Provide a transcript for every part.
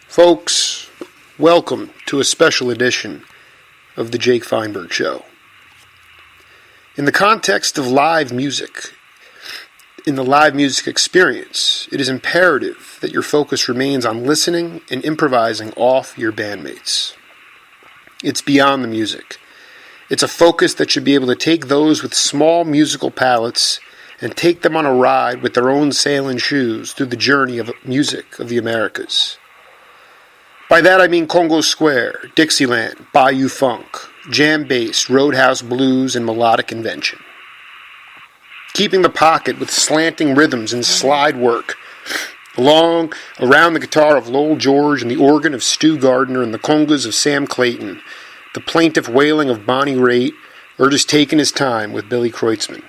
Folks, welcome to a special edition of the Jake Feinberg Show. In the context of live music, in the live music experience, it is imperative that your focus remains on listening and improvising off your bandmates. It's beyond the music. It's a focus that should be able to take those with small musical palettes and take them on a ride with their own sailin shoes through the journey of music of the Americas. By that I mean Congo Square, Dixieland, Bayou Funk, jam bass, roadhouse blues, and melodic invention. Keeping the pocket with slanting rhythms and slide work, around the guitar of Lowell George and the organ of Stu Gardner and the congas of Sam Clayton, the plaintiff wailing of Bonnie Raitt, or just taking his time with Billy Kreutzman.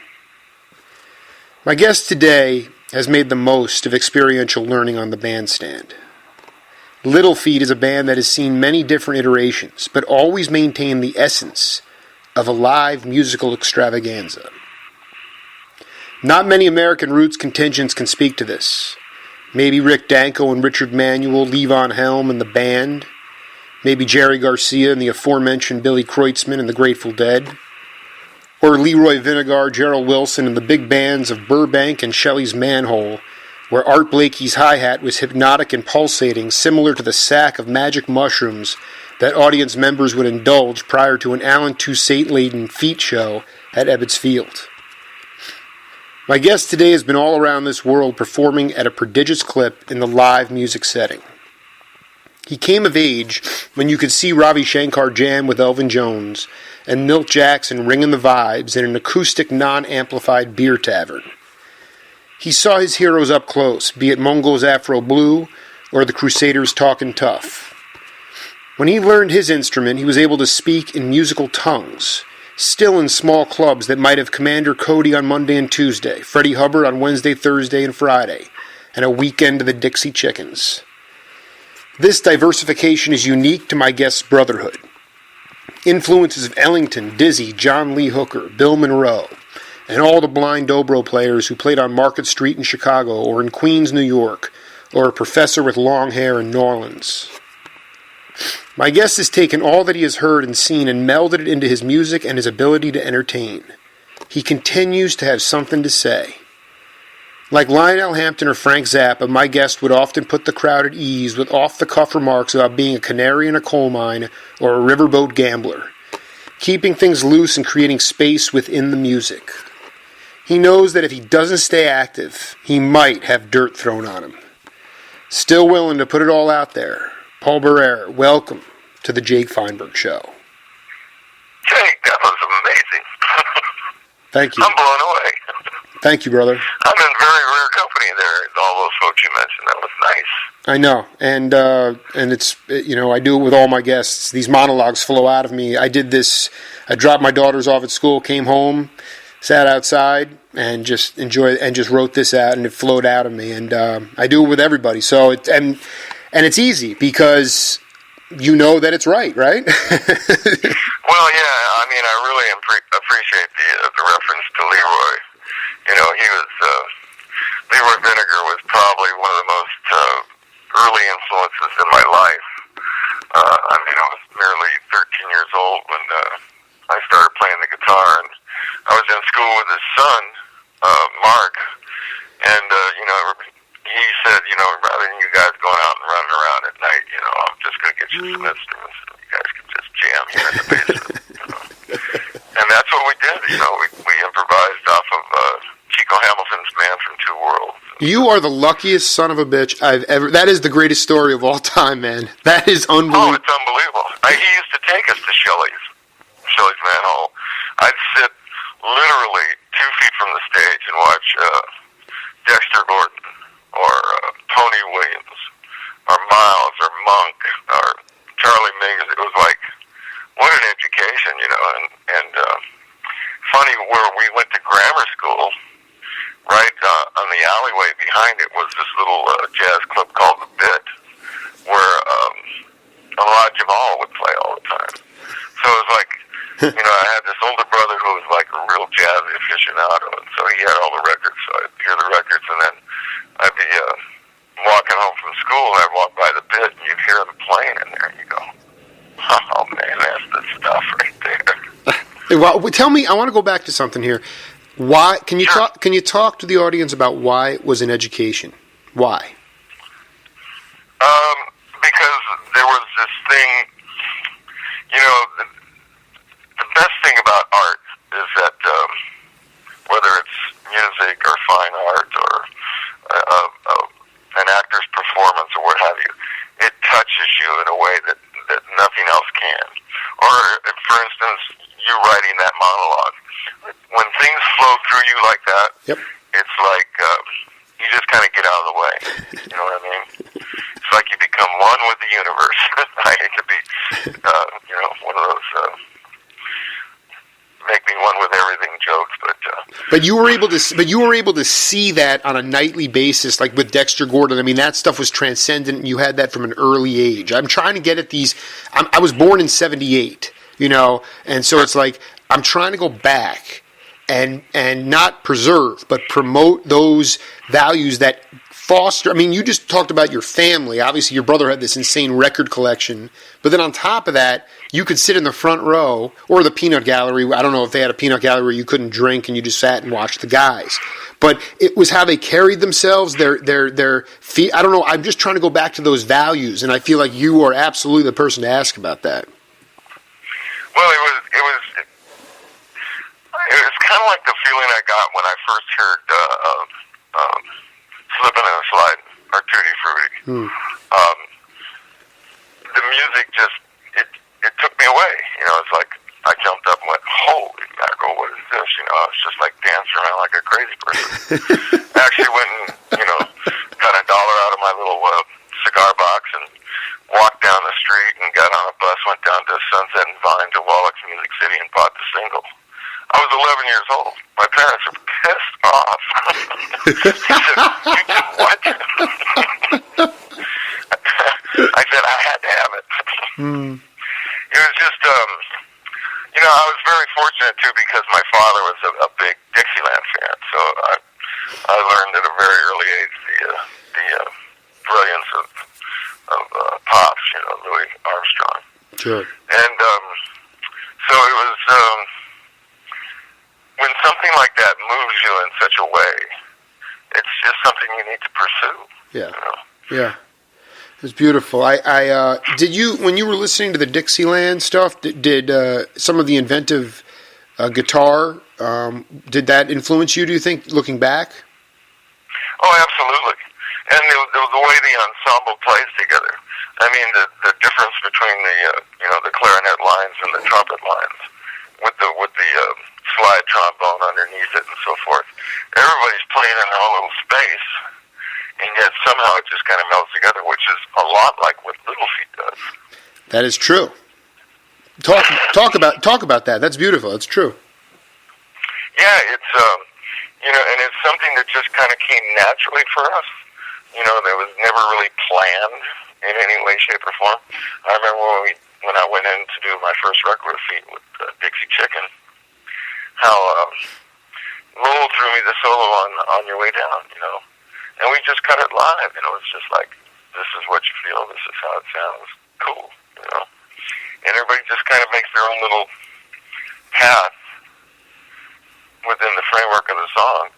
My guest today has made the most of experiential learning on the bandstand. Little Feat is a band that has seen many different iterations, but always maintained the essence of a live musical extravaganza. Not many American roots contingents can speak to this. Maybe Rick Danko and Richard Manuel, Levon Helm and the band. Maybe Jerry Garcia and the aforementioned Billy Kreutzman and the Grateful Dead. Or Leroy Vinegar Gerald Wilson and the big bands of Burbank and Shelley's Manhole, where Art Blakey's hi-hat was hypnotic and pulsating, similar to the sack of magic mushrooms that audience members would indulge prior to an Allen Toussaint-laden feat show at Ebbots Field. My guest today has been all around this world performing at a prodigious clip in the live music setting. He came of age when you could see Ravi Shankar jam with Elvin Jones and Milt Jackson ringing the vibes in an acoustic, non-amplified beer tavern. He saw his heroes up close, be it Mungo's Afro Blue or the Crusaders' Talkin' Tough. When he learned his instrument, he was able to speak in musical tongues, still in small clubs that might have Commander Cody on Monday and Tuesday, Freddie Hubbard on Wednesday, Thursday, and Friday, and a weekend of the Dixie Chickens. This diversification is unique to my guest's brotherhood. Influences of Ellington, Dizzy, John Lee Hooker, Bill Monroe, and all the blind dobro players who played on Market Street in Chicago or in Queens, New York, or a professor with long hair in New Orleans. My guest has taken all that he has heard and seen and melded it into his music and his ability to entertain. He continues to have something to say. Like Lionel Hampton or Frank Zappa, my guest would often put the crowd at ease with off-the-cuff remarks about being a canary in a coal mine or a riverboat gambler, keeping things loose and creating space within the music. He knows that if he doesn't stay active, he might have dirt thrown on him. Still willing to put it all out there, Paul Barrere, welcome to the Jake Feinberg Show. Jake, that was amazing. Thank you. I'm blown away. Thank you, brother. I'm in very rare company there. All those folks you mentioned, that was nice. I know, and it's, I do it with all my guests. These monologues flow out of me. I did this. I dropped my daughters off at school, came home, sat outside, and just enjoyed and just wrote this out, and it flowed out of me. And I do it with everybody. So and it's easy because you know that it's right? Well, yeah. I mean, I really appreciate the reference to Leroy. He was Leroy Vinegar was probably one of the most early influences in my life. I was merely 13 years old when I started playing the guitar, and I was in school with his son, Mark, and he said, rather than you guys going out and running around at night, I'm just going to get you some instruments, and you guys can just jam here in the basement. And that's what we did. We improvised off of Chico Hamilton's Man from Two Worlds. You are the luckiest son of a bitch I've ever... That is the greatest story of all time, man. That is unbelievable. Oh, it's unbelievable. He used to take us to Shelley's Manhole. I'd sit literally 2 feet from the stage and watch Dexter Gordon or Tony Williams or Miles or Monk or Charlie Mingus. It was like, what an education, and funny, where we went to grammar school, right on the alleyway behind it was this little jazz club called The Bit, where Elad Jamal would play all the time. So it was like, I had this older brother who was like a real jazz aficionado, and so he had all the records, so I'd hear the records, and then I'd be walking home from school, and I'd walk by The Bit, and you'd hear Well, tell me. I want to go back to something here. Why can you talk? Can you talk to the audience about why it was an education? Why? Because there was this thing. The best thing about art is that whether it's music or fine art or an actor's performance or what have you, it touches you in a way that nothing else can. Or, for instance, you writing that monologue. When things flow through you like that, it's like you just kind of get out of the way. You know what I mean? It's like you become one with the universe. I hate to be, one of those make me one with everything jokes, but you were able to see that on a nightly basis, like with Dexter Gordon. I mean, that stuff was transcendent, and you had that from an early age. I'm trying to get at these. I was born in '78, and so it's like I'm trying to go back and not preserve, but promote those values that foster. I mean, you just talked about your family. Obviously, your brother had this insane record collection, but then on top of that, you could sit in the front row or the peanut gallery. I don't know if they had a peanut gallery where you couldn't drink and you just sat and watched the guys. But it was how they carried themselves, their feet. I don't know. I'm just trying to go back to those values, and I feel like you are absolutely the person to ask about that. Well, it was kind of like the feeling I got when I first heard Slippin' and Slidin' or Tutti Frutti. The music just it took me away. It's like I jumped up and went, "Holy mackerel, what is this?" I was just like dancing around like a crazy person. I actually went and got $1 out of my little cigar box and walked down the street and got on a bus, went down to Sunset and Vine to Wallach's Music City and bought the single. I was 11 years old. My parents were pissed off. They said, "You did what?" I said, "I had to have it." It was just, I was very fortunate, too, because my father was a big Dixieland fan. So I learned at a very early age the brilliance of pops, Louis Armstrong. Sure. And so it was... when something like that moves you in such a way, it's just something you need to pursue. Yeah. Yeah. It was beautiful. Did you, when you were listening to the Dixieland stuff, did some of the inventive guitar, did that influence you, do you think, looking back? Oh, absolutely. And the way the ensemble plays together. I mean, the difference between the clarinet lines and the trumpet lines with the slide trombone underneath it and so forth. Everybody's playing in their own little space, and yet somehow it just kind of melts together, which is a lot like what Little Feat does. That is true. Talk about that. That's beautiful. It's true. Yeah, it's and it's something that just kind of came naturally for us. That was never really planned in any way, shape, or form. I remember when I went in to do my first record with Feat with Dixie Chicken, how Lowell threw me the solo on Your Way Down, and we just cut it live. It's just like, this is what you feel, this is how it sounds. Cool, and everybody just kind of makes their own little path within the framework of the song,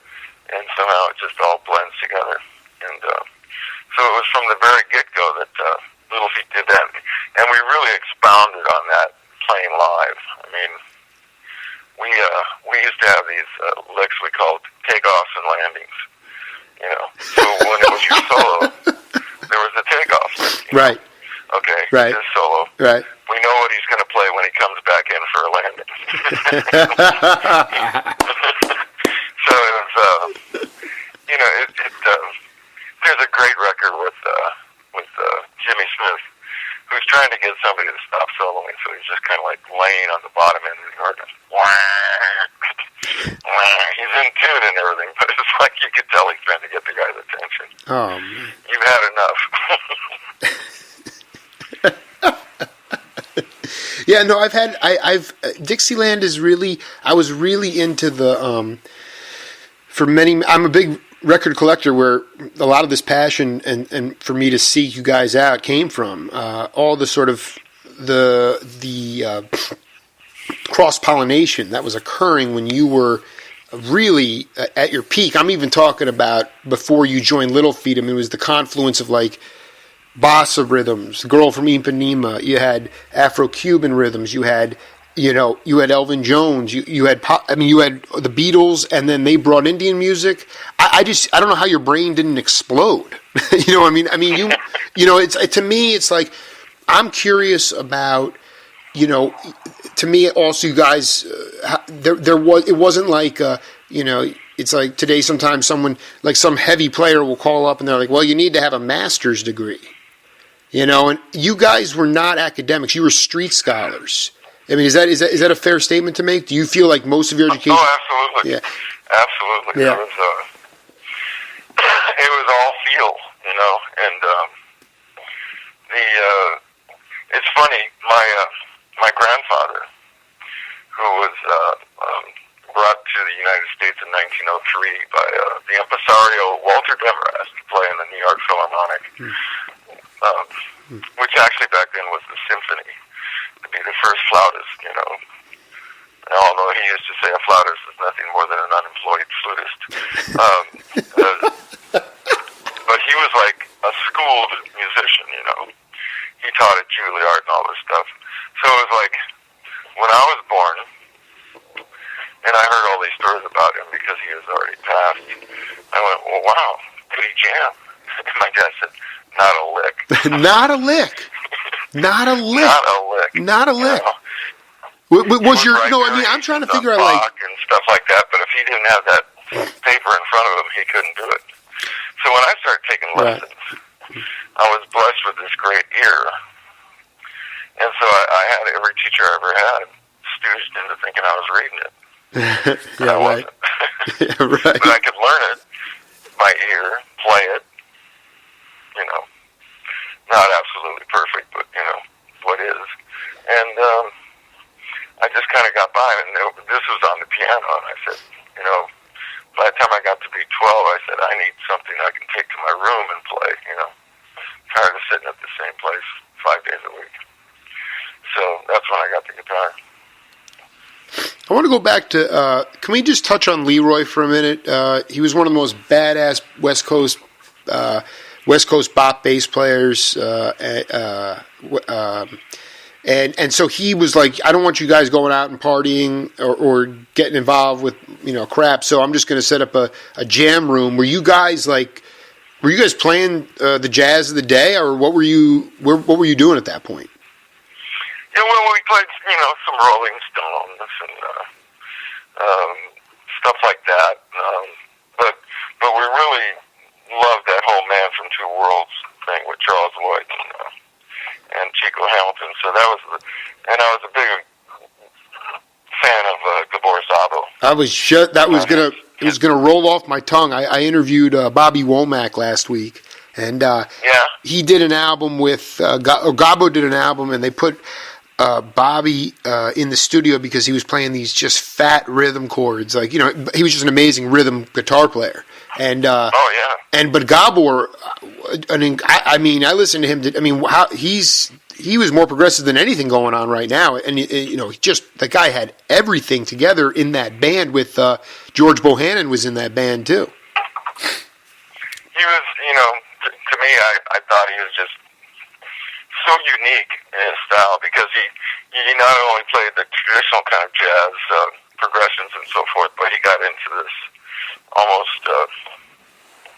and somehow it just all blends together. And so it was from the very get-go that Little Feat did that, and we really expounded on that playing live. I mean, we used to have these licks we called takeoffs and landings. So when it was your solo, there was a takeoff lick. Right. Okay. Right. His solo. Right. We know what he's going to play when he comes back in for a landing. So it was, there's a great record with Jimmy Smith, who's trying to get somebody to stop soloing, so he's just kind of like laying on the bottom end of the organ. He's in tune and everything, but it's like you could tell he's trying to get the guy's attention. Oh, man. You've had enough. Yeah, no, I've Dixieland is really, I was really into the, for many, I'm a big record collector where a lot of this passion and for me to seek you guys out came from. All the sort of, the cross-pollination that was occurring when you were really at your peak. I'm even talking about before you joined Little Feat. I mean, it was the confluence of like bossa rhythms, Girl from Ipanema. You had Afro-Cuban rhythms. You had Elvin Jones. You had the Beatles, and then they brought Indian music. I don't know how your brain didn't explode. You know what I mean? I mean, to me, it's like, I'm curious about, to me also, you guys, it wasn't like, it's like today sometimes someone, like some heavy player will call up and they're like, well, you need to have a master's degree, and you guys were not academics. You were street scholars. I mean, is that a fair statement to make? Do you feel like most of your education? Oh, absolutely. Yeah. Absolutely. Yeah. It was all feel, and it's funny. My grandfather, who was brought to the United States in 1903 by the impresario Walter Demarest to play in the New York Philharmonic, which actually back then was the symphony, to be the first flautist, although he used to say a flautist is nothing more than an unemployed flutist. But he was like a schooled musician, He taught at Juilliard and all this stuff. So it was like, when I was born, and I heard all these stories about him because he was already passed, I went, well, wow, could he jam? And my dad said, not a lick. Not a lick. Not a lick. Not a lick. Not a lick. Was your I'm trying to figure out like and stuff like that. But if he didn't have that paper in front of him, he couldn't do it. So when I started taking lessons, I was blessed with this great ear, and so I had every teacher I ever had stooged into thinking I was reading it. Yeah, I right. wasn't. Yeah, right. But I could learn it by ear, play it. Not absolutely perfect, but what is. And I just kind of got by, and this was on the piano, and I said, by the time I got to be 12, I said, I need something I can take to my room and play, tired of sitting at the same place 5 days a week. So that's when I got the guitar. I want to go back to, can we just touch on Leroy for a minute? He was one of the most badass West Coast bop bass players, and so he was like, I don't want you guys going out and partying or getting involved with crap. So I'm just going to set up a jam room. Were you guys playing the jazz of the day, or what were you doing at that point? Yeah, well, we played some Rolling Stones and stuff like that. But we really loved that whole Man from Two Worlds thing with Charles Lloyd and Chico Hamilton. So that was, and I was a big fan of Gabor Szabo. It was gonna roll off my tongue. I interviewed Bobby Womack last week, and he did an album with Gabo did an album, and they put Bobby in the studio because he was playing these just fat rhythm chords. Like, he was just an amazing rhythm guitar player. And but Gabor, I listened to him. He was more progressive than anything going on right now. And the guy had everything together in that band. With George Bohannon was in that band too. He was, to me, I thought he was just so unique in his style because he not only played the traditional kind of jazz progressions and so forth, but he got into this almost,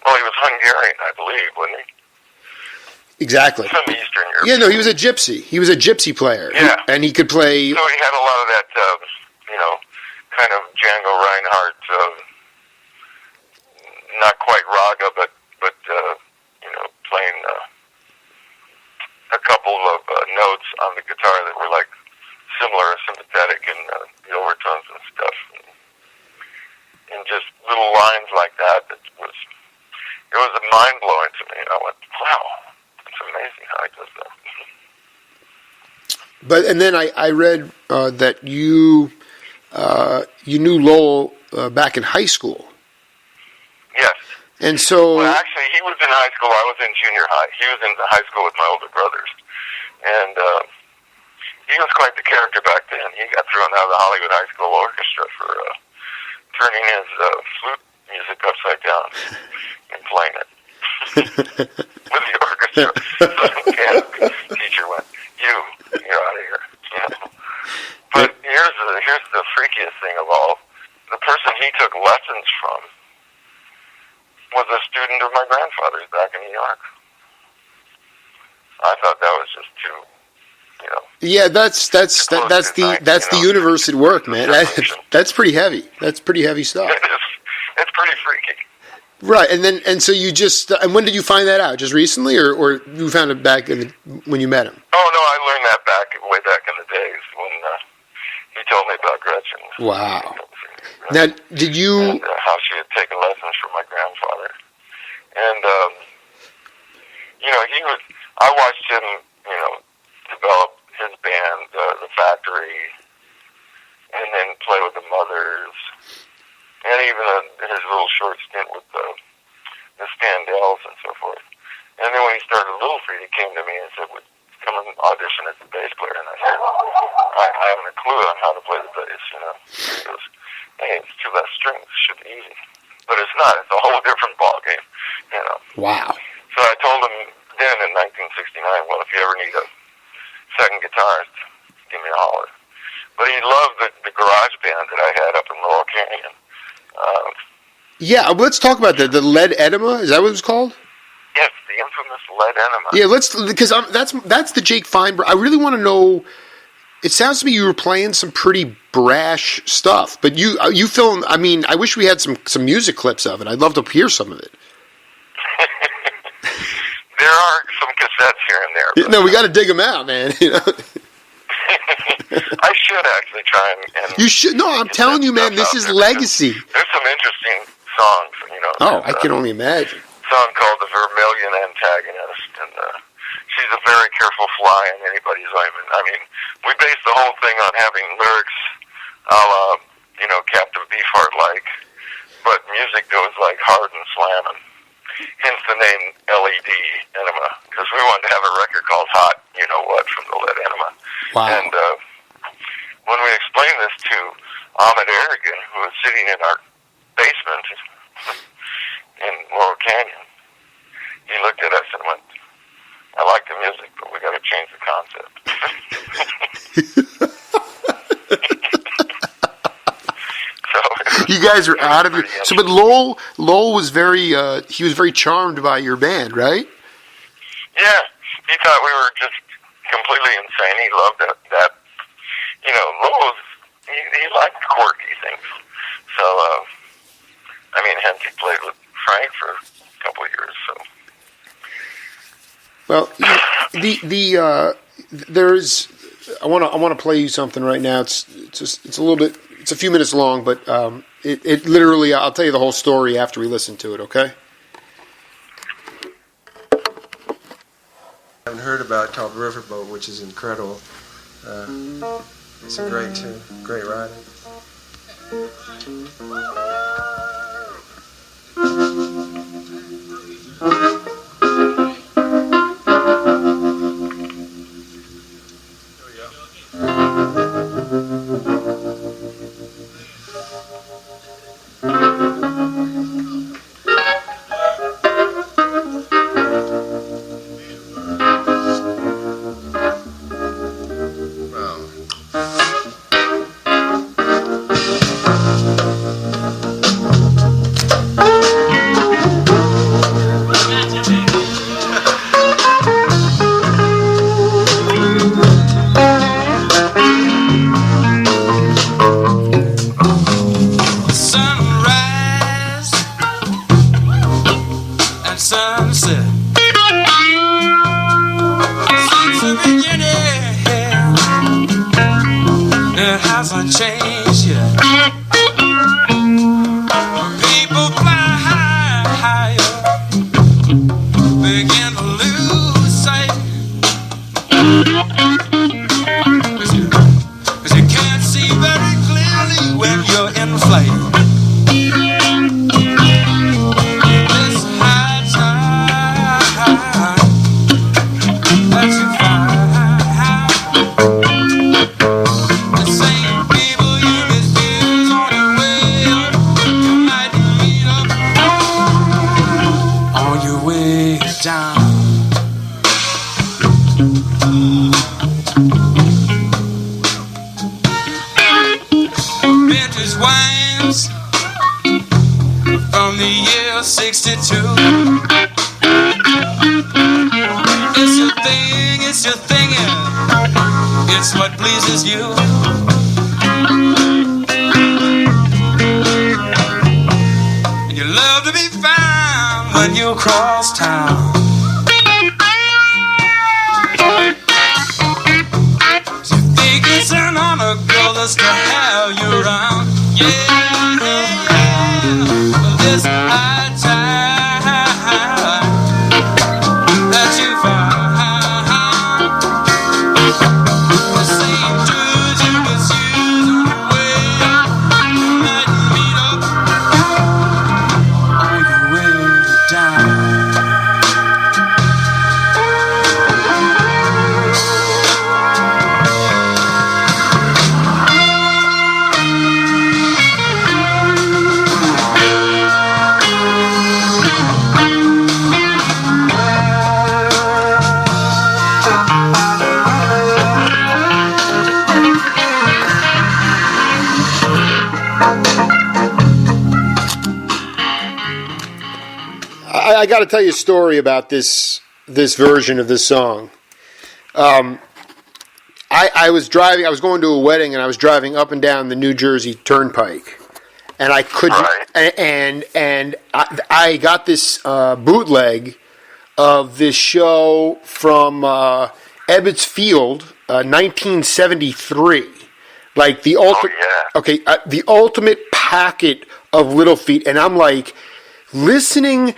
he was Hungarian, I believe, wasn't he? Exactly. Some Eastern Europe. Yeah, no, he was a gypsy. He was a gypsy player. Yeah. And he could play... So he had a lot of that, kind of Django Reinhardt, not quite raga, but playing a couple of notes on the guitar that were like similar or sympathetic in the overtones and stuff. And just little lines like that. It was mind-blowing to me. I went, wow, it's amazing how he does that. And then I read that you knew Lowell back in high school. Yes. And so... Well, actually, he was in high school. I was in junior high. He was in the high school with my older brothers. And he was quite the character back then. He got thrown out of the Hollywood High School Orchestra for turning his flute music upside down and playing it with the orchestra. So the teacher went, you're out of here. You know? But here's the freakiest thing of all. The person he took lessons from was a student of my grandfather's back in New York. I thought that was just too, Yeah, that's the universe at work, man. That's pretty heavy. That's pretty heavy stuff. It's pretty freaky. Right, and so you just and when did you find that out? Just recently, or you found it back when you met him? Oh no, I learned that way back in the days when he told me about Gretchen. Wow. Now, did you? And, how she had taken lessons from my grandfather, and I watched him, develop his band, the Factory, and then play with the Mothers, and even his little short stint with the Standells and so forth. And then when he started Little Feat, he came to me and said, "Would come and audition as a bass player?" And I said, "I haven't a clue on how to play the bass." And he goes, "Hey, it's 2 less strings. It should be easy." But it's not. It's a whole different ballgame, Wow. So I told him then in 1969, well, if you ever need a second guitarist, give me a holler. But he loved the garage band that I had up in Laurel Canyon. Yeah, let's talk about that. The Lead Enema, is that what it's called? Yes, the infamous Lead Enema. Yeah, because that's the Jake Feinberg. I really want to know. It sounds to me you were playing some pretty brash stuff, but you film. I mean, I wish we had some music clips of it. I'd love to hear some of it. There are some cassettes here and there. No, we got to dig them out, man. I should actually try and you should. No, I'm telling you, man. This is legacy. There's some interesting songs. Oh, I can only imagine. Song called "The Vermilion Antagonist," and she's a very careful fly in anybody's ointment. I mean, we based the whole thing on having lyrics a la, Captain Beefheart-like, but music goes like hard and slamming. Hence the name LED Enema, because we wanted to have a record called Hot, from the Lead Enema. Wow. And when we explained this to Ahmet Erdogan, who was sitting in our basement in Laurel Canyon, he looked at us and went, "I like the music, but we got to change the concept." You guys are out of your. So, but Lowell was very. He was very charmed by your band, right? Yeah, he thought we were just completely insane. He loved that. Lowell he liked quirky things. So, hence he played with Frank for a couple of years. So. Well, there's. I want to play you something right now. It's a little bit. It's a few minutes long, but it literally. I'll tell you the whole story after we listen to it. Okay. I haven't heard about called Riverboat, which is incredible. It's a great tune, great writing. thing, it's your thinking. It's what pleases you. And you love to be found when you cross town. You think it's an honor, girl, just to have you around. Yeah, yeah, yeah. This high tide that you find. The same dudes you misuse on the way you might meet up on your way down. I got to tell you a story about this version of this song. I was driving. I was going to a wedding, and I was driving up and down the New Jersey Turnpike, and I couldn't. Right. And I got this bootleg of this show from Ebbots Field, 1973. Like the ultimate. Oh, yeah. Okay, the ultimate packet of Little Feat, and I'm like listening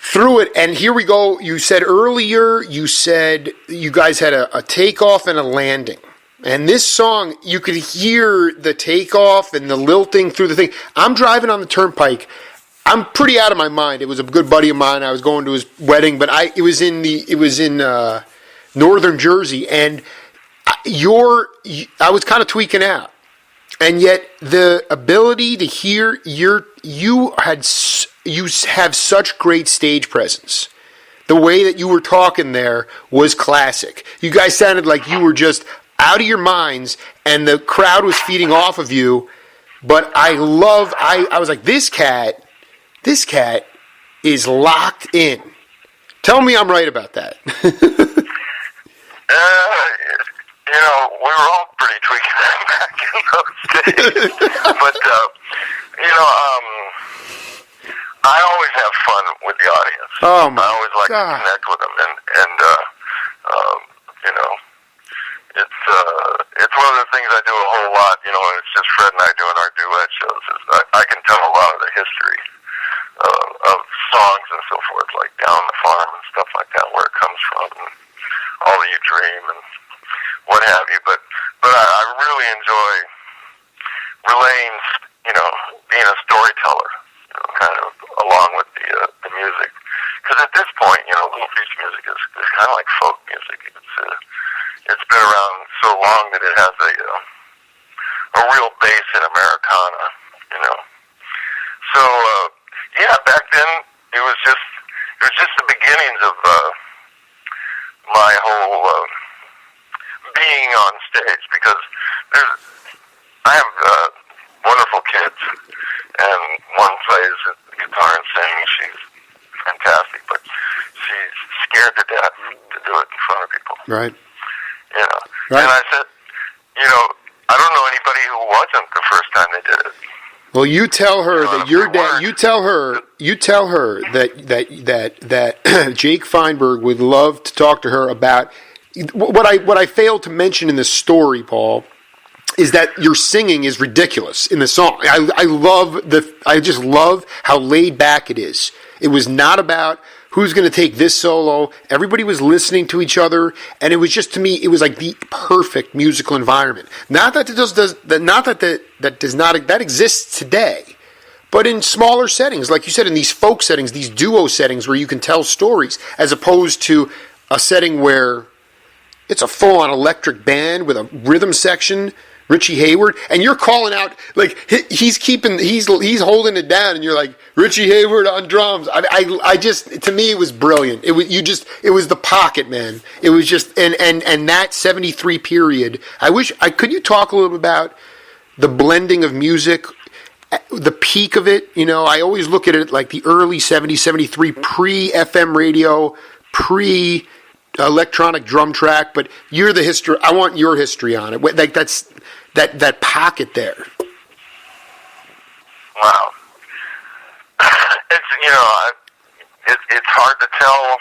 through it, and here we go. You said earlier, you said you guys had a takeoff and a landing. And this song, you could hear the takeoff and the lilting through the thing. I'm driving on the turnpike. I'm pretty out of my mind. It was a good buddy of mine. I was going to his wedding, but it was in northern Jersey, and I was kind of tweaking out. And yet the ability to hear you have such great stage presence. The way that you were talking there was classic. You guys sounded like you were just out of your minds, and the crowd was feeding off of you. But I was like, this cat is locked in. Tell me I'm right about that. We were all pretty tweaking back in those days. But, I always have fun with the audience. Oh, my I always like God. to connect with them. And it's one of the things I do a whole lot, and it's just Fred and I doing our duet shows. Is I can tell a lot of the history of songs and so forth, like Down the Farm and stuff like that, where it comes from, and All That You Dream and what have you. But I really enjoy relaying, being a storyteller, kind of along with the music. Because at this point, Little Feat's music is kind of like folk music. It's been around so long that it has a real base in Americana, So back then it was just the beginnings of my whole being on stage, because I have wonderful kids, and one plays guitar and sings. She's fantastic, but she's scared to death to do it in front of people. Right. Right. And I said, I don't know anybody who wasn't the first time they did it. Well, you tell her that your dad. You tell her that Jake Feinberg would love to talk to her about what I failed to mention in the story, Paul, is that your singing is ridiculous in the song. I just love how laid back it is. It was not about who's going to take this solo. Everybody was listening to each other, and it was just, to me, it was like the perfect musical environment. Not that that exists today, but in smaller settings, like you said, in these folk settings, these duo settings where you can tell stories, as opposed to a setting where it's a full-on electric band with a rhythm section, Richie Hayward, and you're calling out, like, he's holding it down, and you're like, Richie Hayward on drums. I just, to me, it was brilliant. It was the pocket, man. It was just, and that 73 period, could you talk a little bit about the blending of music, the peak of it? I always look at it like the early 70s, 73, pre-FM radio, electronic drum track, but you're the history. I want your history on it. Like that's that pocket there. Wow. It's hard to tell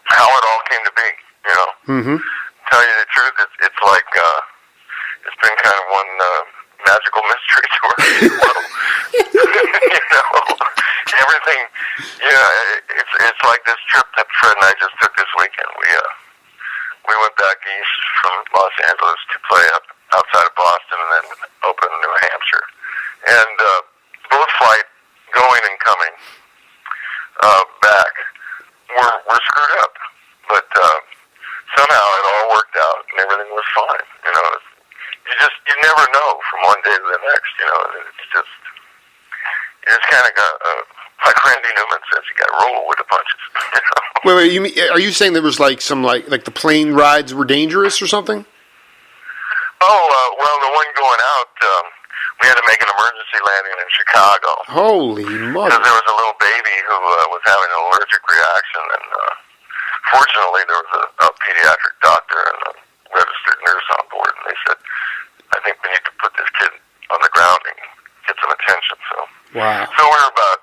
how it all came to be. Mm-hmm. Tell you the truth, it's like it's been kind of one magical mystery tour. Everything. It's like this trip that Fred and I just took this weekend. We went back east from Los Angeles to play up outside of Boston, and then open in New Hampshire. And both flight going and coming back were screwed up, but somehow it all worked out and everything was fine. You never know from one day to the next. It's just you just kind of got like Randy Newman says, you got to roll with the punches. Wait, are you saying there was like some like the plane rides were dangerous or something? Oh, well, the one going out, we had to make an emergency landing in Chicago. Holy mother! Because there was a little baby who was having an allergic reaction, and fortunately there was a pediatric doctor and a registered nurse on board, and they said, I think we need to put this kid on the ground and get some attention. So, wow. So we were about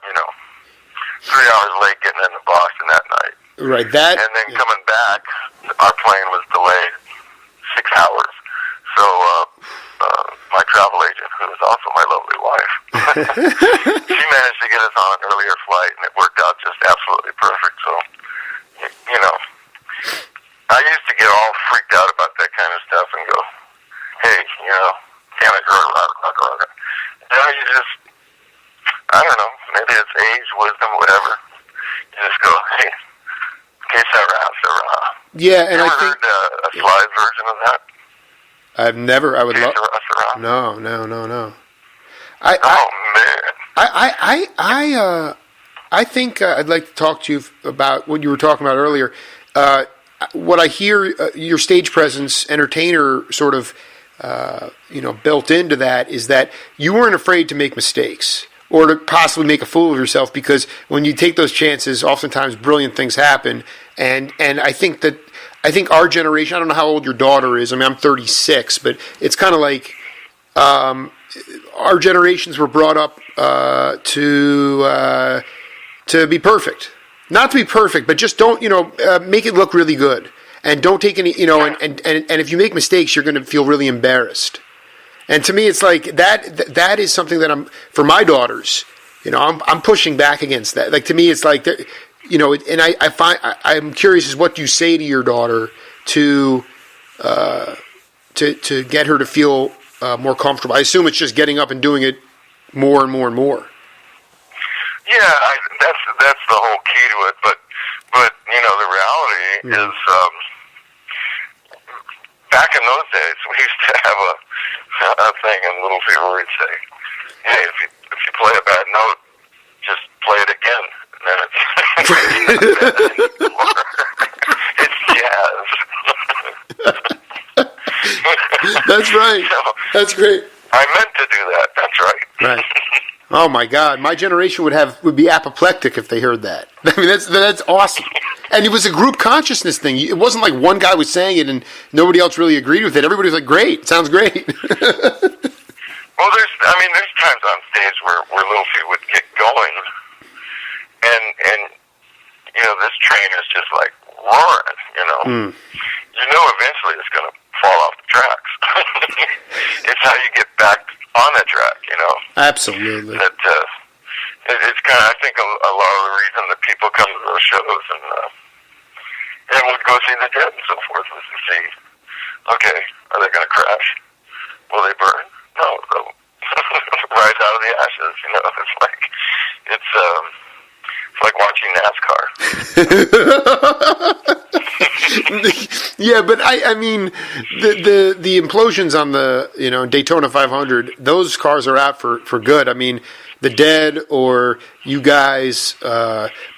3 hours late getting into Boston that night. Right. That. And then coming back, our plane was delayed 6 hours. So my travel agent, who is also my lovely wife, she managed to get us on an earlier flight, and it worked out just absolutely perfect. So, I used to get all freaked out about that kind of stuff and go, hey, damn it, you just, I don't know, maybe it's age, wisdom, whatever. You just go, hey, que sera, sera. Yeah, and you I ever think heard a slide version of that? I've never. I would love. No. I think I'd like to talk to you about what you were talking about earlier. What I hear, your stage presence, entertainer, sort of, built into that is that you weren't afraid to make mistakes or to possibly make a fool of yourself, because when you take those chances, oftentimes brilliant things happen. And I think our generation, I don't know how old your daughter is. I mean, I'm 36, but it's kind of like our generations were brought up to be perfect. Not to be perfect, but just don't, make it look really good. And don't take any, and if you make mistakes, you're going to feel really embarrassed. And to me, it's like that is something that for my daughters, I'm pushing back against that. Like, to me, it's like, and I'm curious as what you say to your daughter to get her to feel more comfortable. I assume it's just getting up and doing it more and more and more. Yeah, that's the whole key to it. But the reality is, back in those days, we used to have a thing in Little Fever where we'd say, "Hey, if you play a bad note, just play it again." And then it's jazz. That's right. That's great. I meant to do that. That's right. Right. Oh my God, my generation would be apoplectic if they heard that. I mean, that's awesome. And it was a group consciousness thing. It wasn't like one guy was saying it and nobody else really agreed with it. Everybody was like, "Great, sounds great." Well, there's times on stage where Little Feet would get going, and this train is just like roaring. Eventually it's going to fall off the tracks. It's how you get back on the track, Absolutely. That it's kind of, I think, a lot of the reason that people come to those shows and would go see the Dead and so forth was to see, okay, are they going to crash? Will they burn? No, they'll rise out of the ashes. It's like watching NASCAR. Yeah, but I mean, the implosions on the Daytona 500, those cars are out for good. I mean, the Dead or you guys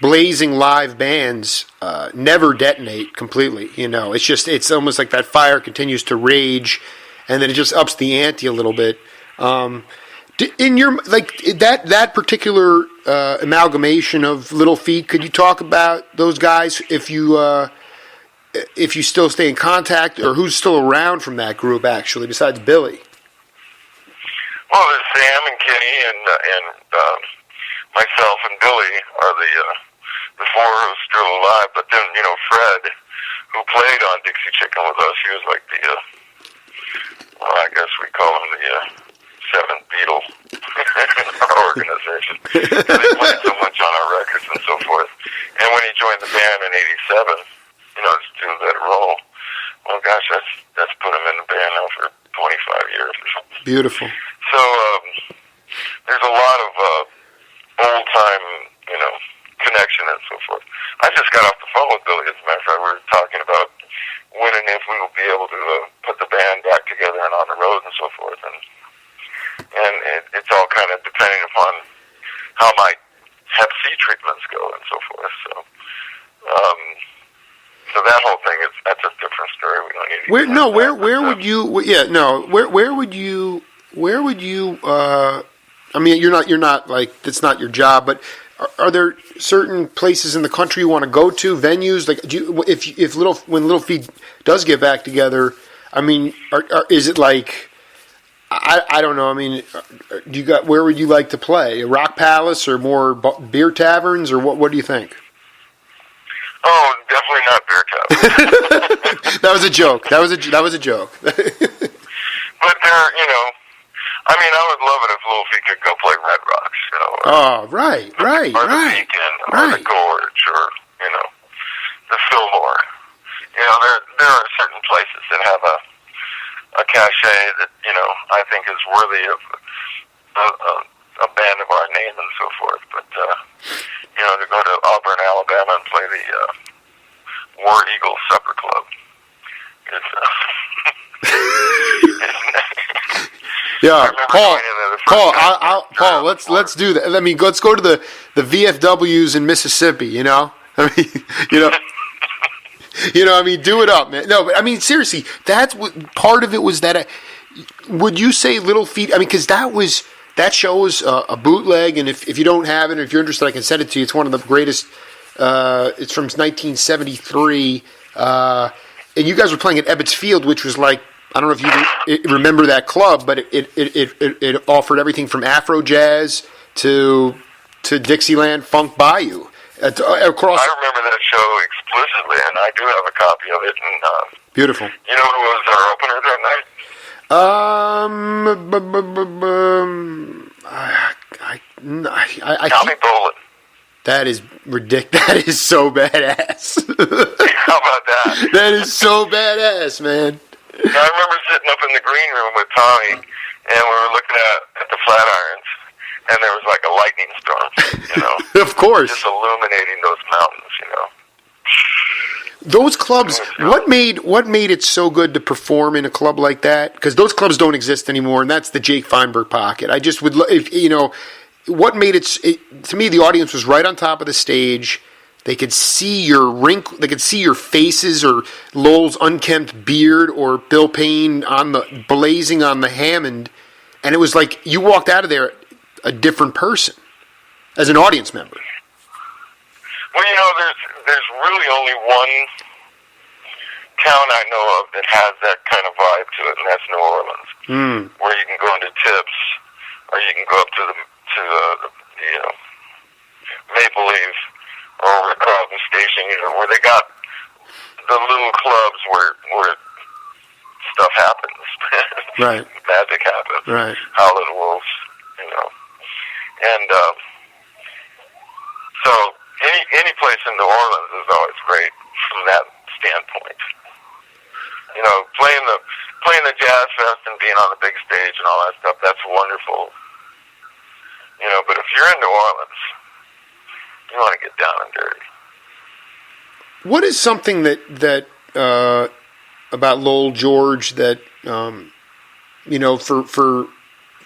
blazing live bands never detonate completely. It's almost like that fire continues to rage, and then it just ups the ante a little bit. In your that particular amalgamation of Little Feat, could you talk about those guys if you still stay in contact, or who's still around from that group actually besides Billy? Well, there's Sam and Kenny and myself and Billy are the four who are still alive. But then Fred, who played on Dixie Chicken with us, he was like I guess we call him the seventh Beatle in our organization. He played so much on our records and so forth. And when he joined the band in '87, just do that role. Well, gosh, that's put him in the band now for 25 years or something. Beautiful. So there's a lot of old time, connection and so forth. I just got off the phone with Billy. As a matter of fact, we were talking about when and if we will be able to put the band back together and on the road and so forth. And it's all kind of depending upon how my Hep C treatments go and so forth. So that whole thing that's a different story. We don't need to where would you I mean, you're not like, it's not your job, but are there certain places in the country you want to go to, venues? Like, when Little Feat does get back together, I mean, is it like, I don't know. I mean, where would you like to play? A rock palace or more beer taverns, or what do you think? Oh, definitely not beer taverns. That was a joke. That was a joke. But I mean, I would love it if Little Feat could go play Red Rocks, Oh, right. Or the Beacon, or the Gorge, or the Fillmore. There are certain places that have a cachet that I think is worthy of a band of our name and so forth. But to go to Auburn, Alabama, and play the War Eagle Supper Club is. Yeah, Paul. Let's do that. I mean, let's go to the VFWs in Mississippi. I mean, do it up, man. No, but I mean, seriously, that's what part of it was. That would you say Little Feat? I mean, because that show was a bootleg, and if you don't have it, or if you're interested, I can send it to you. It's one of the greatest. It's from 1973, and you guys were playing at Ebbots Field, which was like, I don't know if you remember that club, but it offered everything from Afro jazz to Dixieland, funk, Bayou. Across. I remember that show explicitly, and I do have a copy of it. And beautiful. You know who was our opener that night? Tommy Bolin. That is ridiculous. That is so badass. How about that? That is so badass, man. I remember sitting up in the green room with Tommy, and we were looking at the Flatirons, and there was like a lightning storm, Of course. Just illuminating those mountains, Those clubs, what made it so good to perform in a club like that? Because those clubs don't exist anymore, and that's the Jake Feinberg pocket. I just would, what made it, to me, the audience was right on top of the stage. They could see they could see your faces, or Lowell's unkempt beard, or Bill Payne blazing on the Hammond, and it was like you walked out of there a different person as an audience member. Well, there's really only one town I know of that has that kind of vibe to it, and that's New Orleans, where you can go into Tips, or you can go up to the Maple Leaf, or over at Carlton Station, where they got the little clubs where stuff happens. Right. Magic happens. Right. Howlin' Wolves, And so any place in New Orleans is always great from that standpoint. Playing the Jazz Fest and being on the big stage and all that stuff, that's wonderful. But if you're in New Orleans, you want to get down and dirty. What is something that about Lowell George that for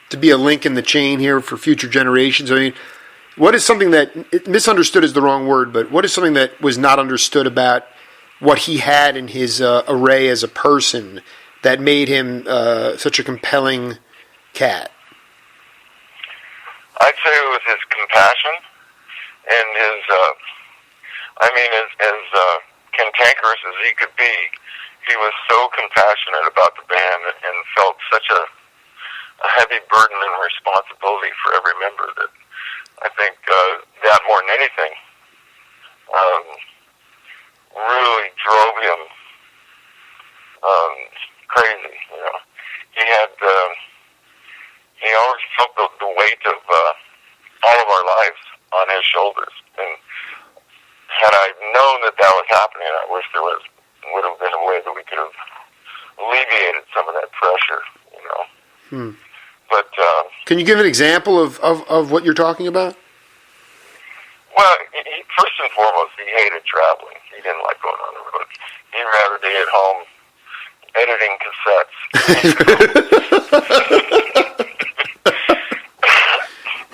to be a link in the chain here for future generations? I mean, what is something that misunderstood is the wrong word, but what is something that was not understood about what he had in his array as a person that made him such a compelling cat? I'd say it was his compassion and his, as cantankerous as he could be, he was so compassionate about the band and felt such a heavy burden and responsibility for every member that I think that more than anything really drove him crazy. You know, he always felt the weight of all of our lives on his shoulders. And had I known that was happening, I wish there would have been a way that we could have alleviated some of that pressure. You know. But can you give an example of what you're talking about? Well, first and foremost, he hated traveling. He didn't like going on the road. He'd rather be at home editing cassettes.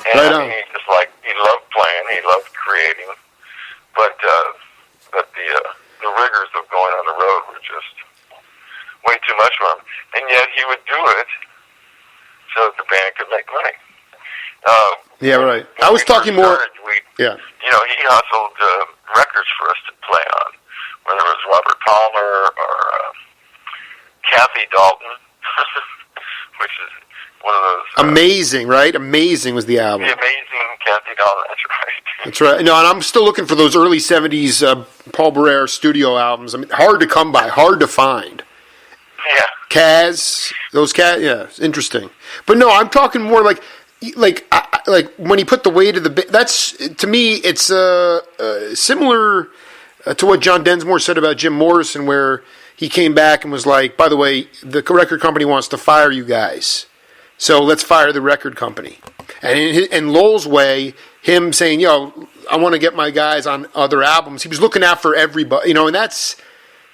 And right on. He loved playing. He loved creating. But the rigors of going on the road were just way too much for him. And yet he would do it so that the band could make money. Yeah, right. I was talking more. Yeah. You know, he hustled records for us to play on, whether it was Robert Palmer or Kathy Dalton, which is one of those. Amazing, right? Amazing was the album. The Amazing Kathy Dalton, that's right. That's right. No, and I'm still looking for those early 70s Paul Barrere studio albums. I mean, hard to come by, hard to find. Yeah. Kaz, yeah, it's interesting. But no, I'm talking more like when he put the weight of the. That's, to me, it's similar to what John Densmore said about Jim Morrison, where he came back and was like, by the way, the record company wants to fire you guys, so let's fire the record company. And in Lowell's way, him saying, yo, I want to get my guys on other albums. He was looking out for everybody, you know, and that's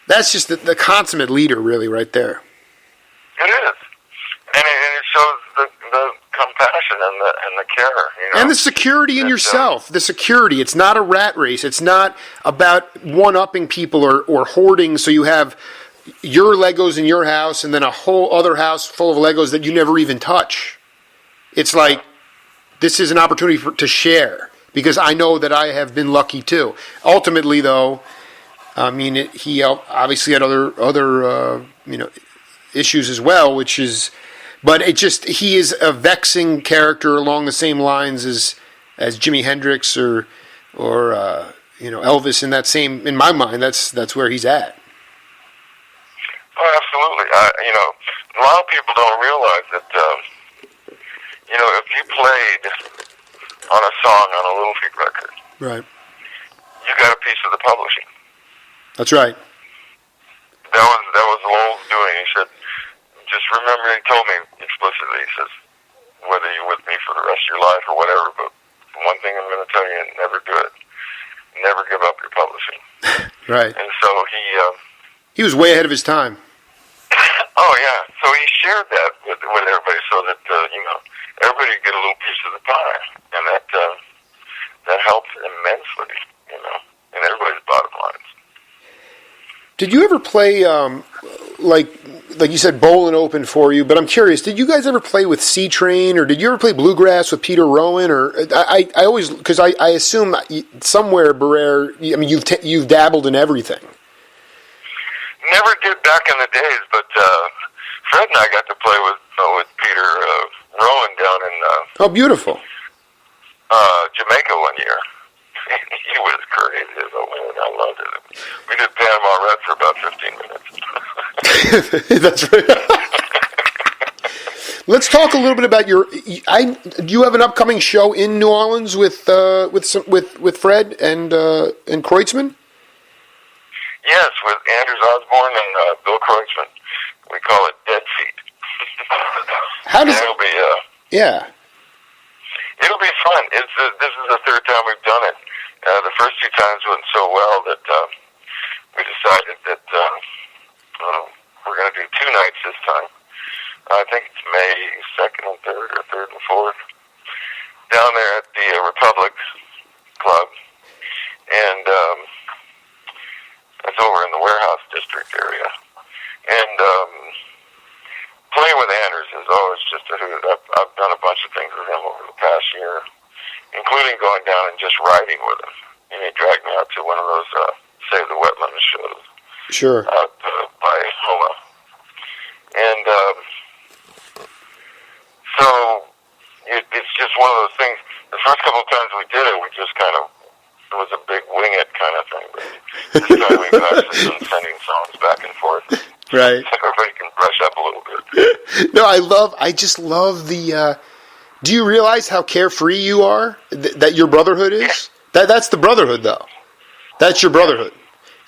just the consummate leader, really, right there. It is, and it shows the compassion and the care, you know? And the security in yourself. The security. It's not a rat race. It's not about one-upping people or hoarding, so you have your Legos in your house and then a whole other house full of Legos that you never even touch. It's like, this is an opportunity to share, because I know that I have been lucky too. Ultimately, though, I mean, he obviously had other issues as well, which is, but he is a vexing character along the same lines as Jimi Hendrix or Elvis. In my mind, that's where he's at. Oh, absolutely. A lot of people don't realize that. If you played on a song on a Little Feat record, right, you got a piece of the publishing. That's right. That was Lowell's doing. He said, just remember, he told me explicitly, he says, whether you're with me for the rest of your life or whatever, but one thing I'm going to tell you, never do it. Never give up your publishing. Right. And so he was way ahead of his time. Oh, yeah. So he shared that with everybody so that, everybody would get a little piece of the pie. And that helped immensely, in everybody's bottom lines. Did you ever play, like you said, bowling opened for you, but I'm curious, did you guys ever play with C-Train, or did you ever play bluegrass with Peter Rowan? Or I always, because I assume somewhere, Barrere, I mean, you've dabbled in everything. Never did back in the days, but Fred and I got to play with Peter Rowan down in oh, beautiful. Jamaica one year. He was crazy as a man. I loved it. We did Panama Red for about 15 minutes. That's right. Let's talk a little bit about do you have an upcoming show in New Orleans with Fred and Kreutzman? Yes, with Anders Osborne and Bill Kreutzman. We call it Dead Feet. How does it'll be yeah. It'll be fun. This is the third time we've done it. The first two times went so well that we decided that we're going to do 2 nights this time. I think it's May 2nd and 3rd, or 3rd and 4th, down there at the Republic Club. And that's over in the Warehouse District area. And playing with Anders is always just a hoot. I've done a bunch of things with him over past year, including going down and just riding with him. And he dragged me out to one of those Save the Wetlands shows. Sure. Out by Homa. And so it's just one of those things. The first couple of times we did it, we just kind of, it was a big wing it kind of thing. But this time we've actually been sending songs back and forth. Right. So everybody can brush up a little bit. No, I just love the, do you realize how carefree you are? That your brotherhood is? That's the brotherhood, though. That's your brotherhood.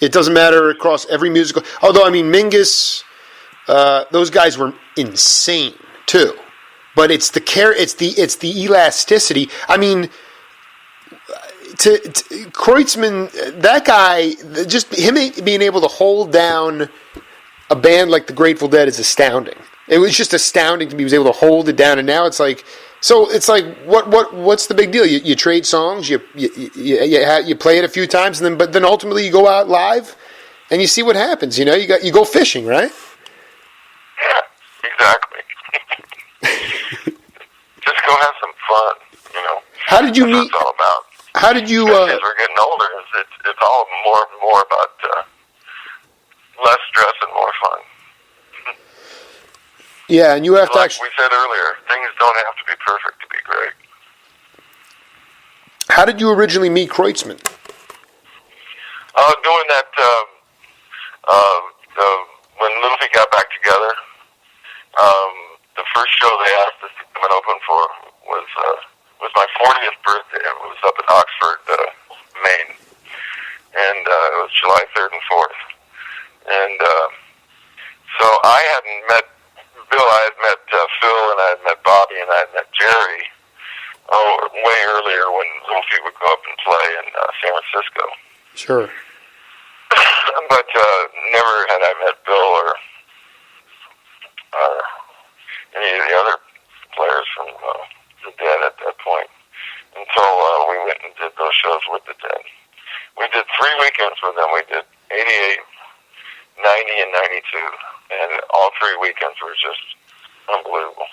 It doesn't matter across every musical. Although, I mean, Mingus, those guys were insane, too. But it's the the elasticity. I mean, to Kreutzman, that guy, just him being able to hold down a band like the Grateful Dead is astounding. It was just astounding to me. He was able to hold it down, and now it's like, so it's like, what's the big deal? You trade songs, you play it a few times, and then ultimately you go out live, and you see what happens. You know, you go fishing, right? Yeah, exactly. Just go have some fun, you know. How did you meet? That's what it's all about. How did you? As we're getting older, it's all more about less stress and more fun. Yeah, and you have to like actually. we said earlier, things don't have to be perfect to be great. How did you originally meet Kreutzman? Doing that when Little Feat got back together. The first show they asked us to come and open for was my 40th birthday. It was up in Oxford, Maine, and it was July 3rd and 4th. And so I hadn't met Bill. I had met Phil, and I had met Bobby, and I had met Jerry way earlier when Little Feat would go up and play in San Francisco. Sure. But never had I met Bill or any of the other players from the Dead at that point until we went and did those shows with the Dead. We did 3 weekends with them. We did 88, 90, and 92. And all 3 weekends were just unbelievable.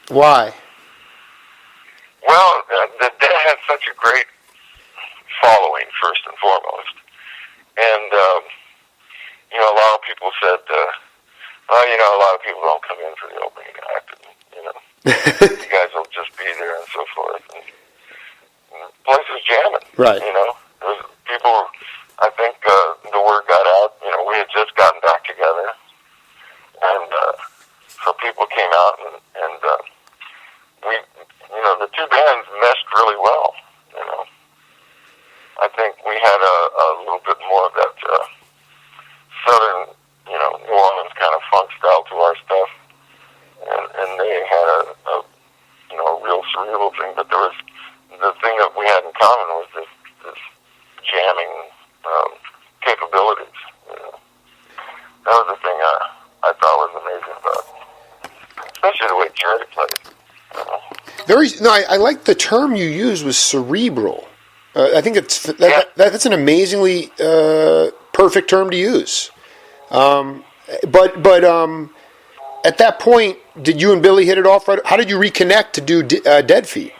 Why? Well, the Dead had such a great following, first and foremost. And, you know, a lot of people said, well, you know, a lot of people don't come in for the opening act. And, you know, you guys will just be there and so forth. And the place was jamming. Right. You know, people, I think the word got out. You know, we had just gotten back together. And so people came out and we, you know, the two bands meshed really well, you know. I think we had a little bit more of that southern, you know, New Orleans kind of funk style to our stuff. And they had a you know, a real cerebral thing, but there was, the thing that we had in common was this jamming capabilities, you know. That was the thing I thought was amazing about it. Especially the way Jerry played. I like the term you used was cerebral. I think that's an amazingly perfect term to use. But at that point, did you and Billy hit it off right? How did you reconnect to do Dead Feet?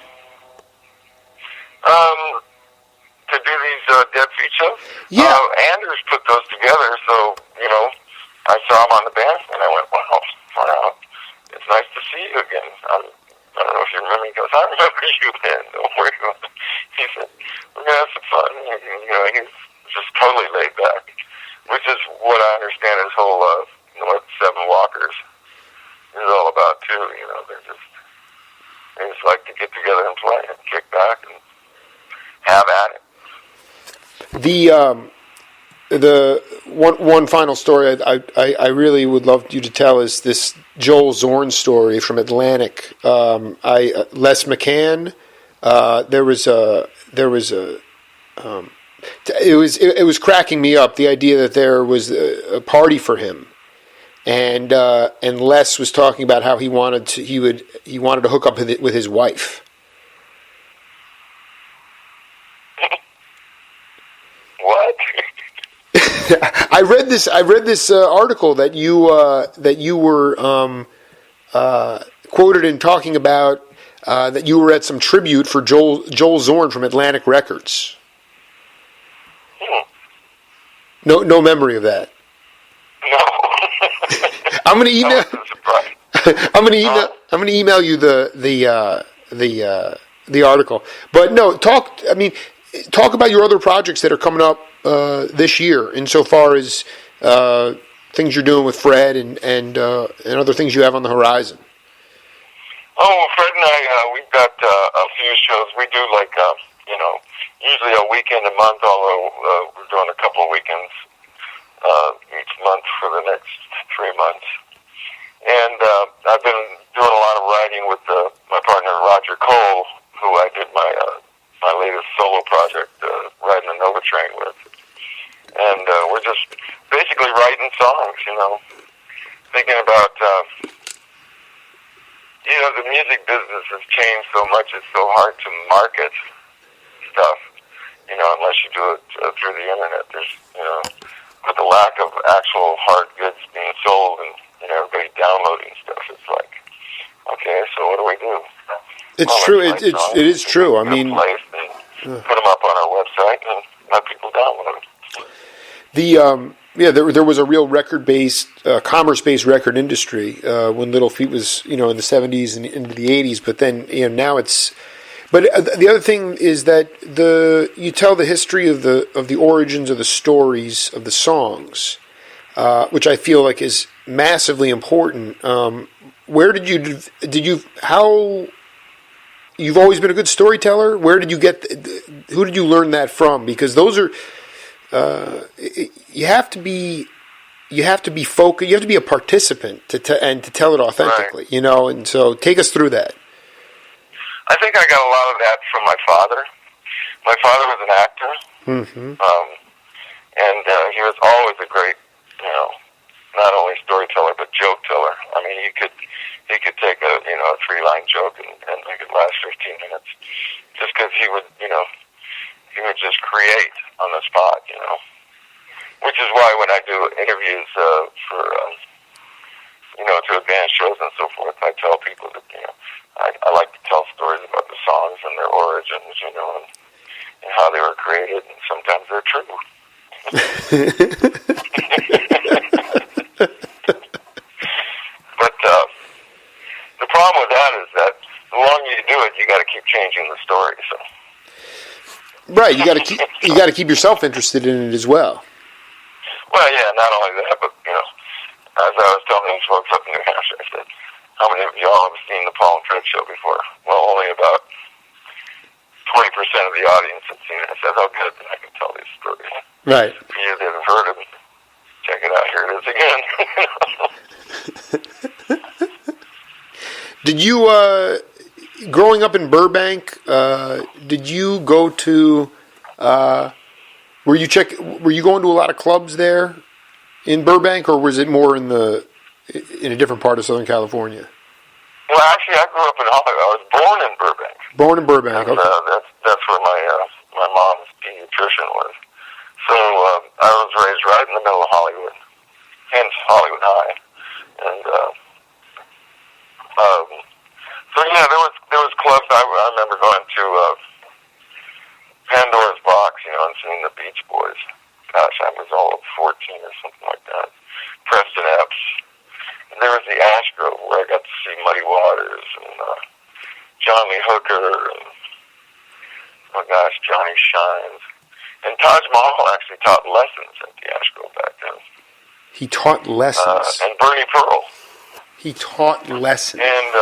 To do these Dead Feet shows? Yeah. Anders put those together, so, you know, I saw him on the bandstand, and I went, wow, it's nice to see you again. I don't know if you remember. He goes, I remember you, man. Don't worry about it. He said, we're going to have some fun. You know, he's just totally laid back, which is what I understand his whole, you know, what Seven Walkers is all about, too. You know, they just like to get together and play and kick back and have at it. The one final story I really would love you to tell is this Joel Zorn story from Atlantic. Les McCann. It was cracking me up, the idea that there was a party for him, and Les was talking about how he wanted to hook up with his wife. What? I read this article that you were quoted in talking about that you were at some tribute for Joel Zorn from Atlantic Records. No memory of that. No. I'm gonna email. I'm gonna email you the article. But no, talk about your other projects that are coming up this year, insofar as things you're doing with Fred and other things you have on the horizon. Oh, Fred and I, we've got a few shows. We do usually a weekend a month, although we're doing a couple of weekends each month for the next 3 months. And I've been doing a lot of writing with my partner Roger Cole, who I did my latest solo project, Riding the Nova Train with. And we're just basically writing songs, thinking about, the music business has changed so much, it's so hard to market stuff, unless you do it through the internet. There's, with the lack of actual hard goods being sold and, everybody downloading stuff, it's like, okay, so what do we do? It's true. It is true. I mean, put them up on our website and let people download them. There was a real record-based, commerce-based record industry when Little Feat was, in the 70s and into the 80s. But then, now it's. But the other thing is that you tell the history of the origins of the stories of the songs, which I feel like is massively important. Where how? You've always been a good storyteller. Where did you who did you learn that from? Because those are. You have to be focused. You have to be a participant to tell it authentically, right. And so take us through that. I think I got a lot of that from my father. My father was an actor, mm-hmm. And he was always a great, not only storyteller but joke teller. I mean, he could take a 3-line joke and make it last 15 minutes, just because he would he would just create on the spot, Which is why when I do interviews for, to advance shows and so forth, I tell people that, I like to tell stories about the songs and their origins, and how they were created, and sometimes they're true. But the problem with that is that the longer you do it, you got to keep changing the story, so. Right, you got to keep yourself interested in it as well. Well, yeah, not only that, but as I was telling these folks up in New Hampshire, I said, "How many of y'all have seen the Paul and Fred show before?" Well, only about 20% of the audience have seen it. I said, "Oh, good, then I can tell these stories." Right. For you that have heard them, check it out. Here it is again. Did you? Growing up in Burbank, did you go to? Were you going to a lot of clubs there in Burbank, or was it more in a different part of Southern California? Well, actually, I grew up in Hollywood. I was born in Burbank. Born in Burbank. And, okay. That's where my mom's pediatrician was. So I was raised right in the middle of Hollywood, hence Hollywood High, and. So yeah, there was clubs. I remember going to Pandora's Box, and seeing the Beach Boys. Gosh, I was all of 14 or something like that. Preston Epps. And there was the Ashgrove where I got to see Muddy Waters and John Lee Hooker and Johnny Shines. And Taj Mahal actually taught lessons at the Ashgrove back then. He taught lessons. And Bernie Pearl. He taught lessons. And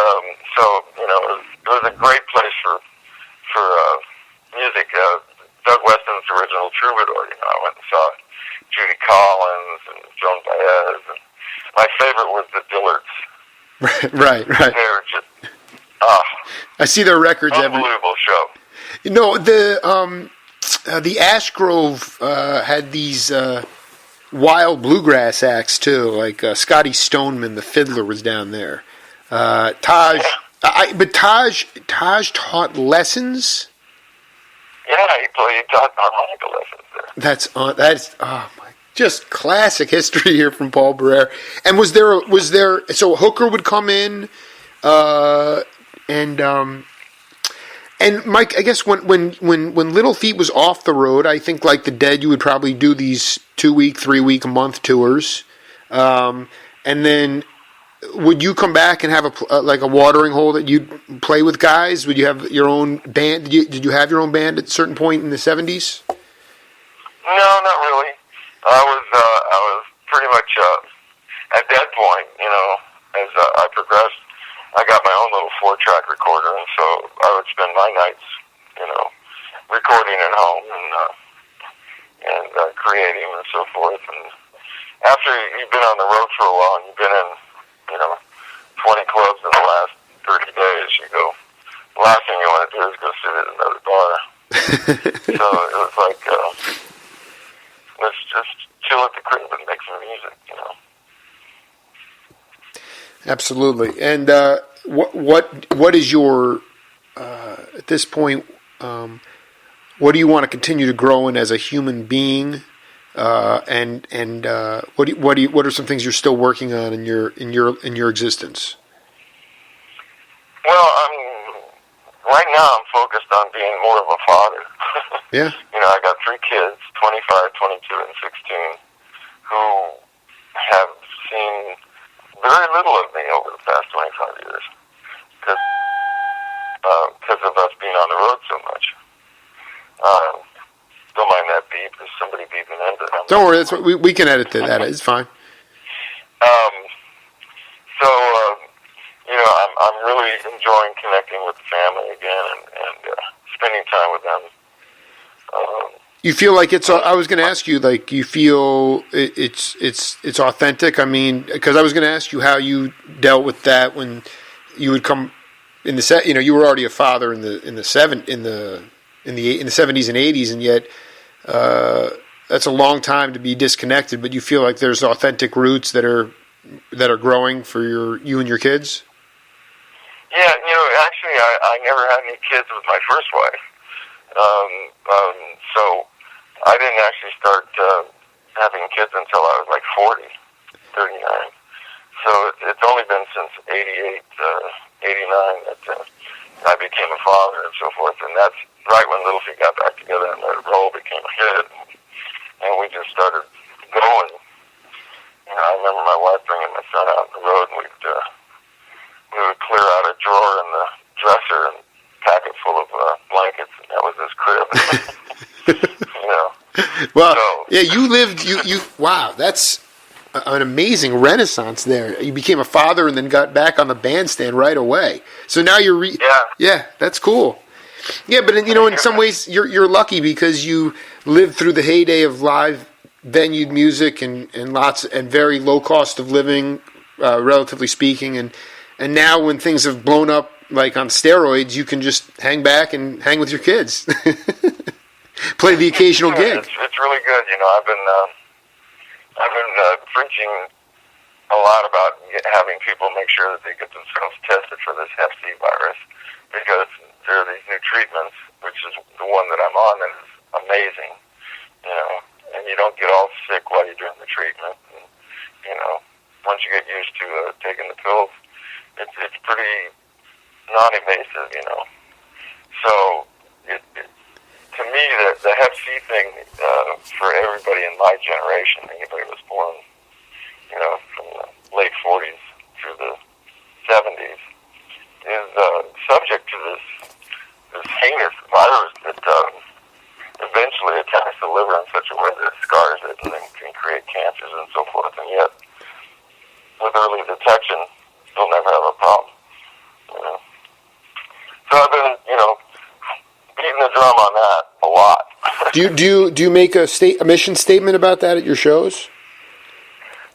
so, it was a great place for music. Doug Weston's original Troubadour, I went and saw Judy Collins and Joan Baez. And my favorite was the Dillards. Right. They were just, I see their records unbelievable show. The Ashgrove had these wild bluegrass acts too, like Scotty Stoneman, the fiddler, was down there. Taj taught lessons. Yeah, he taught harmonica lessons there. That's just classic history here from Paul Barrere. And was there so Hooker would come in, And Mike, I guess when Little Feat was off the road, I think like the Dead, you would probably do these 2-week, 3-week, a month tours, and then would you come back and have a watering hole that you'd play with guys? Would you have your own band? Did you have your own band at a certain point in the 70s? No, not really. I was pretty much at that point, as I progressed, I got my own little 4-track recorder, and so I would spend my nights, recording at home and creating and so forth. And after you've been on the road for a while and you've been in, 20 clubs in the last 30 days, you go, the last thing you want to do is go sit at another bar. So it was like, let's just chill at the crib and make some music, Absolutely. And what is your at this point? What do you want to continue to grow in as a human being? And what are some things you're still working on in your existence? Well, right now I'm focused on being more of a father. Yeah. I got 3 kids, 25, 22, and 16, who have seen very little of me over the past 25 years because of us being on the road so much. Don't mind that beep. There's somebody beeping in. Don't worry. That's what we can edit that. It's fine. I'm really enjoying connecting with the family again and spending time with them. You feel like it's? I was going to ask you, like, you feel it's authentic. I mean, because I was going to ask you how you dealt with that when you would come in the set. You were already a father in the 70s and 80s, and yet that's a long time to be disconnected. But you feel like there's authentic roots that are growing for you and your kids. Yeah, actually, I never had any kids with my first wife. So I didn't actually start having kids until I was like 39. So it's only been since 88, 89 that I became a father and so forth. And that's right when Little Feat got back together and the role became a hit. And we just started going. I remember my wife bringing my son out on the road, and we would clear out a drawer in the dresser and pack it full of blankets, and that was his crib. Well, yeah, you lived. You wow, that's an amazing renaissance there. You became a father and then got back on the bandstand right away. So now you're yeah, that's cool. Yeah, but in some ways you're lucky because you lived through the heyday of live venue music and lots and very low cost of living, relatively speaking, and now when things have blown up like on steroids, you can just hang back and hang with your kids, play the occasional gig. It's really good. I've been preaching a lot about having people make sure that they get themselves tested for this Hep C virus because there are these new treatments, which is the one that I'm on, that is amazing. And you don't get all sick while you're doing the treatment. And, once you get used to taking the pills, it's pretty non-invasive, So, to me, the Hep C thing, for everybody in my generation, anybody who was born, from the late 40s through the 70s, is subject to this heinous virus that eventually attacks the liver in such a way that it scars it and then can create cancers and so forth. And yet, with early detection, you'll never have a problem. So I've been, beating the drum on that a lot. Do you make a mission statement about that at your shows?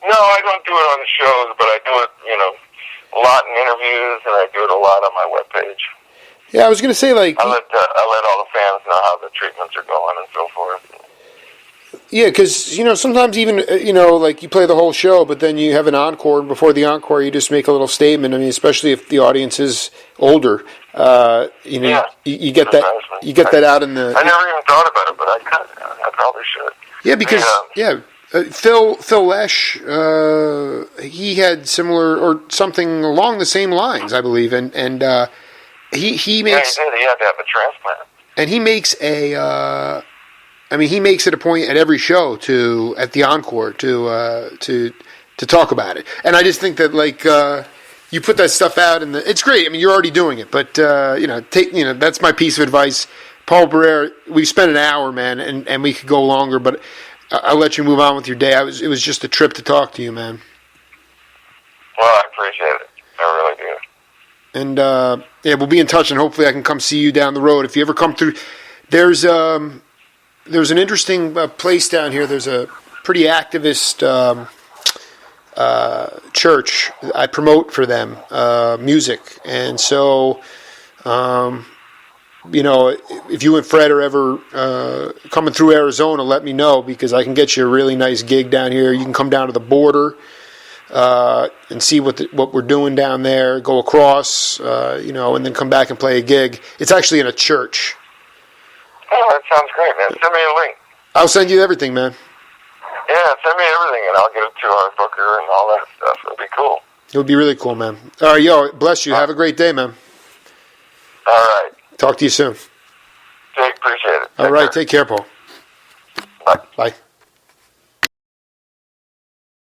No, I don't do it on the shows, but I do it, a lot in interviews, and I do it a lot on my webpage. Yeah, I was going to say, like, I let all the fans know how the treatments are going and so forth. Yeah, because, sometimes even, like you play the whole show, but then you have an encore, and before the encore you just make a little statement. I mean, especially if the audience is older, you get that out in the... I never even thought about it, but I probably should. Yeah, because, Phil Lesh, he had similar, or something along the same lines, I believe, and he Yeah, makes, he did. He had to have a transplant. and he makes he makes it a point at every show at the encore to talk about it. And I just think that you put that stuff out, and it's great. I mean, you're already doing it, but that's my piece of advice. Paul Barrere, we spent an hour, man, and we could go longer, but I'll let you move on with your day. It was just a trip to talk to you, man. Well, I appreciate it. I really do. And we'll be in touch, and hopefully I can come see you down the road. If you ever come through, there's an interesting place down here. There's a pretty activist church. I promote for them music, and so if you and Fred are ever coming through Arizona, let me know, because I can get you a really nice gig down here. You can come down to the border and see what we're doing down there. Go across, and then come back and play a gig. It's actually in a church. Oh, that sounds great, man. Send me a link. I'll send you everything, man. Yeah, send me everything, and I'll get it to our booker and all that stuff. It'll be cool. It would be really cool, man. All right, yo, bless you. Have a great day, man. All right. Talk to you soon. Jake, appreciate it. All right, take care, Paul. Bye. Bye.